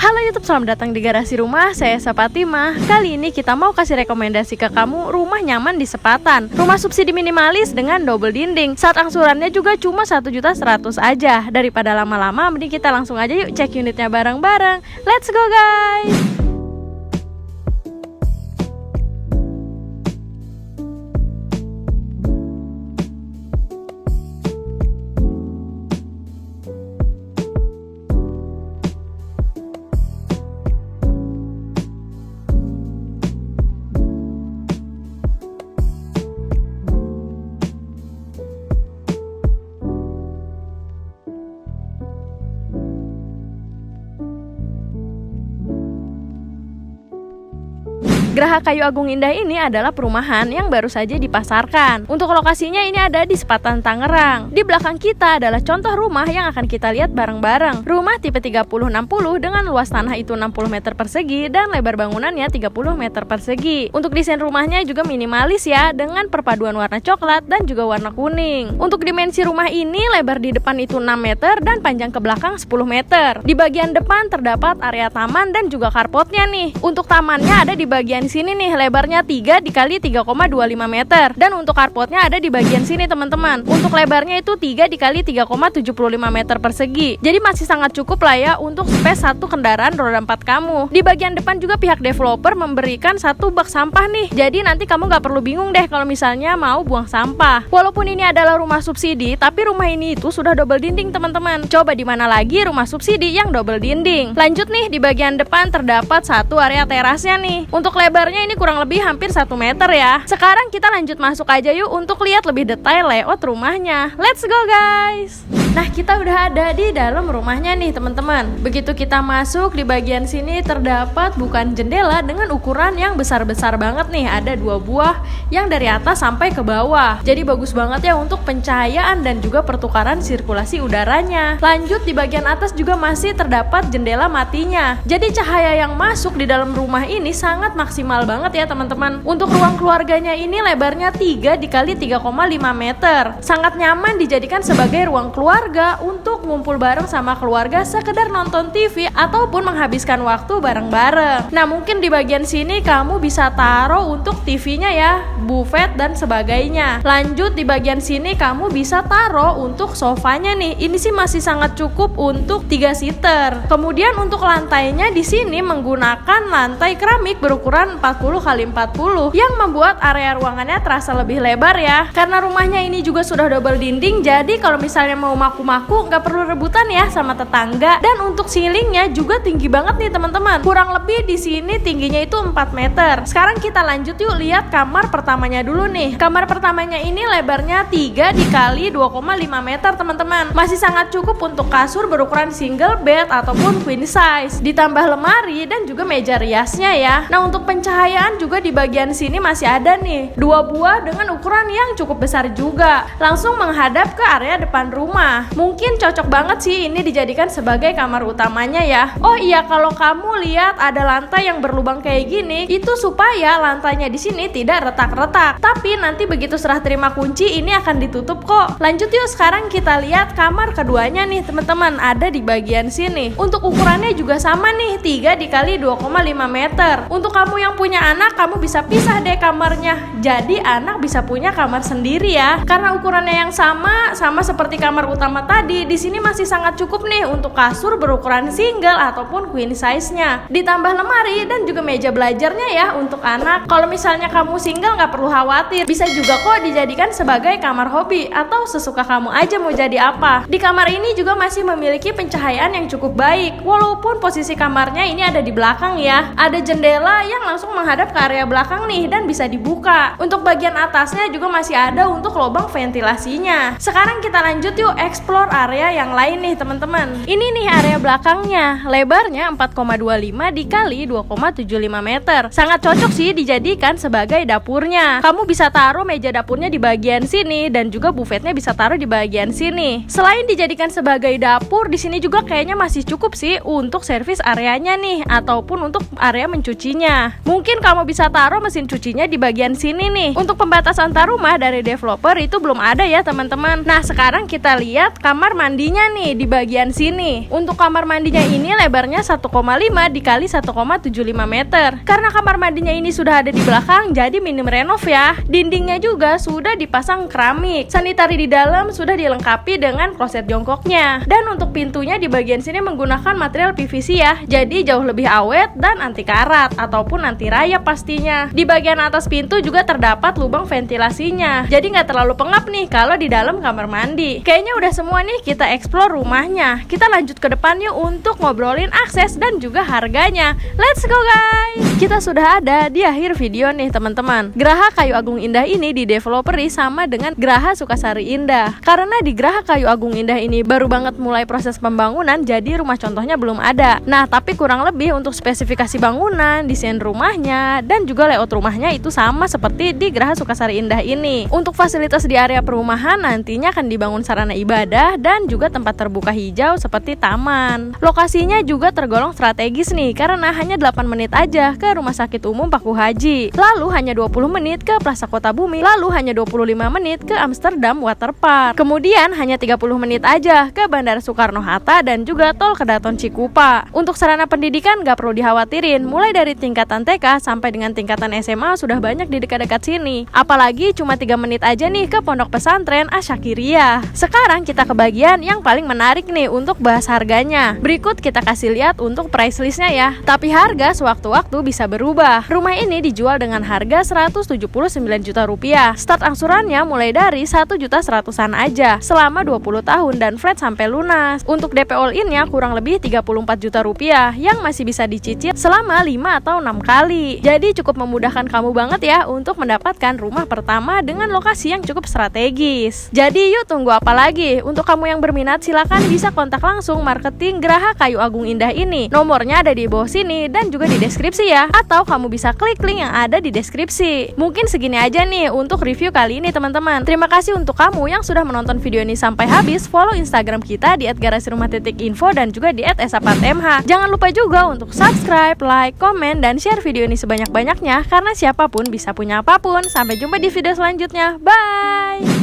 Halo YouTube, selamat datang di Garasi Rumah. Saya Sapatimah. Kali ini kita mau kasih rekomendasi ke kamu rumah nyaman di Sepatan. Rumah subsidi minimalis dengan double dinding. Saat angsurannya juga cuma 1.100.000 aja. Daripada lama-lama, mending kita langsung aja yuk cek unitnya bareng-bareng. Let's go guys! Geraha Kayu Agung Indah ini adalah perumahan yang baru saja dipasarkan. Untuk lokasinya ini ada di Sepatan, Tangerang. Di belakang kita adalah contoh rumah yang akan kita lihat bareng-bareng. Rumah tipe 30-60 dengan luas tanah itu 60 meter persegi dan lebar bangunannya 30 meter persegi. Untuk desain rumahnya juga minimalis ya, dengan perpaduan warna coklat dan juga warna kuning. Untuk dimensi rumah ini, lebar di depan itu 6 meter dan panjang ke belakang 10 meter. Di bagian depan terdapat area taman dan juga carportnya nih. Untuk tamannya ada di bagian sini nih, lebarnya 3 dikali 3,25 meter, dan untuk carportnya ada di bagian sini teman-teman. Untuk lebarnya itu 3 dikali 3,75 meter persegi. Jadi masih sangat cukup lah ya untuk space satu kendaraan roda 4 kamu. Di bagian depan juga pihak developer memberikan satu bak sampah nih. Jadi nanti kamu gak perlu bingung deh kalau misalnya mau buang sampah. Walaupun ini adalah rumah subsidi, tapi rumah ini itu sudah double dinding teman-teman. Coba di mana lagi rumah subsidi yang double dinding? Lanjut nih, di bagian depan terdapat satu area terasnya nih. Untuk lebarnya ini kurang lebih hampir 1 meter ya. Sekarang kita lanjut masuk aja yuk untuk lihat lebih detail layout rumahnya. Let's go guys. Nah, kita udah ada di dalam rumahnya nih teman-teman. Begitu kita masuk, di bagian sini terdapat bukan jendela dengan ukuran yang besar-besar banget nih. Ada 2 buah yang dari atas sampai ke bawah. Jadi bagus banget ya untuk pencahayaan dan juga pertukaran sirkulasi udaranya. Lanjut, di bagian atas juga masih terdapat jendela matinya. Jadi cahaya yang masuk di dalam rumah ini sangat maksimal banget ya teman-teman. Untuk ruang keluarganya ini lebarnya 3 dikali 3,5 meter. Sangat nyaman dijadikan sebagai ruang keluarga untuk ngumpul bareng sama keluarga, sekedar nonton TV ataupun menghabiskan waktu bareng-bareng. Nah, mungkin di bagian sini kamu bisa taruh untuk TV-nya ya, buffet dan sebagainya. Lanjut, di bagian sini kamu bisa taruh untuk sofanya nih. Ini sih masih sangat cukup untuk 3 seater. Kemudian untuk lantainya di sini menggunakan lantai keramik berukuran 40 x 40 yang membuat area ruangannya terasa lebih lebar ya. Karena rumahnya ini juga sudah double dinding, jadi kalau misalnya mau maku-maku nggak perlu rebutan ya sama tetangga. Dan untuk ceilingnya juga tinggi banget nih teman-teman. Kurang lebih di sini tingginya itu 4 meter. Sekarang kita lanjut yuk lihat kamar pertamanya dulu nih. Kamar pertamanya ini lebarnya 3 dikali 2,5 meter teman-teman. Masih sangat cukup untuk kasur berukuran single bed ataupun queen size. Ditambah lemari dan juga meja riasnya ya. Nah, untuk pencahayaan juga di bagian sini masih ada nih 2 buah dengan ukuran yang cukup besar juga. Langsung menghadap ke area depan rumah. Mungkin cocok banget sih ini dijadikan sebagai kamar utamanya ya. Oh iya, kalau kamu lihat ada lantai yang berlubang kayak gini, itu supaya lantainya di sini tidak retak-retak. Tapi nanti begitu serah terima kunci ini akan ditutup kok. Lanjut yuk, sekarang kita lihat kamar keduanya nih teman-teman, ada di bagian sini. Untuk ukurannya juga sama nih, 3 dikali 2,5 meter. Untuk kamu yang punya anak, kamu bisa pisah deh kamarnya. Jadi anak bisa punya kamar sendiri ya. Karena ukurannya yang sama seperti kamar utama tadi, di sini masih sangat cukup nih untuk kasur berukuran single ataupun queen size-nya. Ditambah lemari dan juga meja belajarnya ya untuk anak. Kalau misalnya kamu single nggak perlu khawatir, bisa juga kok dijadikan sebagai kamar hobi atau sesuka kamu aja mau jadi apa. Di kamar ini juga masih memiliki pencahayaan yang cukup baik, walaupun posisi kamarnya ini ada di belakang ya. Ada jendela yang langsung menghadap ke area belakang nih dan bisa dibuka. Untuk bagian atasnya juga masih ada untuk lubang ventilasinya. Sekarang kita lanjut yuk explore area yang lain nih teman-teman. Ini nih area belakangnya, lebarnya 4,25 dikali 2,75 meter. Sangat cocok sih dijadikan sebagai dapurnya. Kamu bisa taruh meja dapurnya di bagian sini dan juga buffetnya bisa taruh di bagian sini. Selain dijadikan sebagai dapur, di sini juga kayaknya masih cukup sih untuk servis areanya nih ataupun untuk area mencucinya. Mungkin kamu bisa taruh mesin cucinya di bagian sini nih. Untuk pembatas antar rumah dari developer itu belum ada ya teman-teman. Nah, sekarang kita lihat lihat kamar mandinya nih di bagian sini. Untuk kamar mandinya ini lebarnya 1,5 dikali 1,75 meter. Karena kamar mandinya ini sudah ada di belakang, jadi minim renov ya. Dindingnya juga sudah dipasang keramik. Sanitari di dalam sudah dilengkapi dengan kloset jongkoknya. Dan untuk pintunya di bagian sini menggunakan material PVC ya. Jadi jauh lebih awet dan anti karat ataupun anti rayap pastinya. Di bagian atas pintu juga terdapat lubang ventilasinya. Jadi nggak terlalu pengap nih kalau di dalam kamar mandi. Kayaknya udah semua nih kita explore rumahnya. Kita lanjut ke depan yuk untuk ngobrolin akses dan juga harganya. Let's go guys. Kita sudah ada di akhir video nih teman-teman. Geraha Kayu Agung Indah ini di developeri sama dengan Geraha Sukasari Indah. Karena di Geraha Kayu Agung Indah ini baru banget mulai proses pembangunan, jadi rumah contohnya belum ada. Nah, tapi kurang lebih untuk spesifikasi bangunan, desain rumahnya, dan juga layout rumahnya itu sama seperti di Geraha Sukasari Indah ini. Untuk fasilitas di area perumahan nantinya akan dibangun sarana ibadah dan juga tempat terbuka hijau seperti taman. Lokasinya juga tergolong strategis nih karena hanya 8 menit aja ke Rumah Sakit Umum Paku Haji. Lalu hanya 20 menit ke Plaza Kota Bumi, lalu hanya 25 menit ke Amsterdam Waterpark. Kemudian hanya 30 menit aja ke Bandara Soekarno-Hatta dan juga Tol Kedaton Cikupa. Untuk sarana pendidikan gak perlu dikhawatirin, mulai dari tingkatan TK sampai dengan tingkatan SMA sudah banyak di dekat-dekat sini. Apalagi cuma 3 menit aja nih ke Pondok Pesantren Asyakiriyah. Sekarang kita ke bagian yang paling menarik nih untuk bahas harganya. Berikut kita kasih lihat untuk price listnya ya. Tapi harga sewaktu-waktu bisa berubah. Rumah ini dijual dengan harga 179 juta rupiah. Start angsurannya mulai dari 1.100.000-an aja selama 20 tahun dan flat sampai lunas. Untuk DP all in-nya kurang lebih 34 juta rupiah yang masih bisa dicicil selama 5 atau 6 kali. Jadi cukup memudahkan kamu banget ya untuk mendapatkan rumah pertama dengan lokasi yang cukup strategis. Jadi yuk tunggu apa lagi? Untuk kamu yang berminat silakan bisa kontak langsung marketing Geraha Kayu Agung Indah ini. Nomornya ada di bawah sini dan juga di deskripsi ya. Atau kamu bisa klik link yang ada di deskripsi. Mungkin segini aja nih untuk review kali ini teman-teman. Terima kasih untuk kamu yang sudah menonton video ini sampai habis. Follow Instagram kita di @garasirumah.info dan juga di @esapartmh. Jangan lupa juga untuk subscribe, like, komen, dan share video ini sebanyak-banyaknya karena siapapun bisa punya apapun. Sampai jumpa di video selanjutnya. Bye.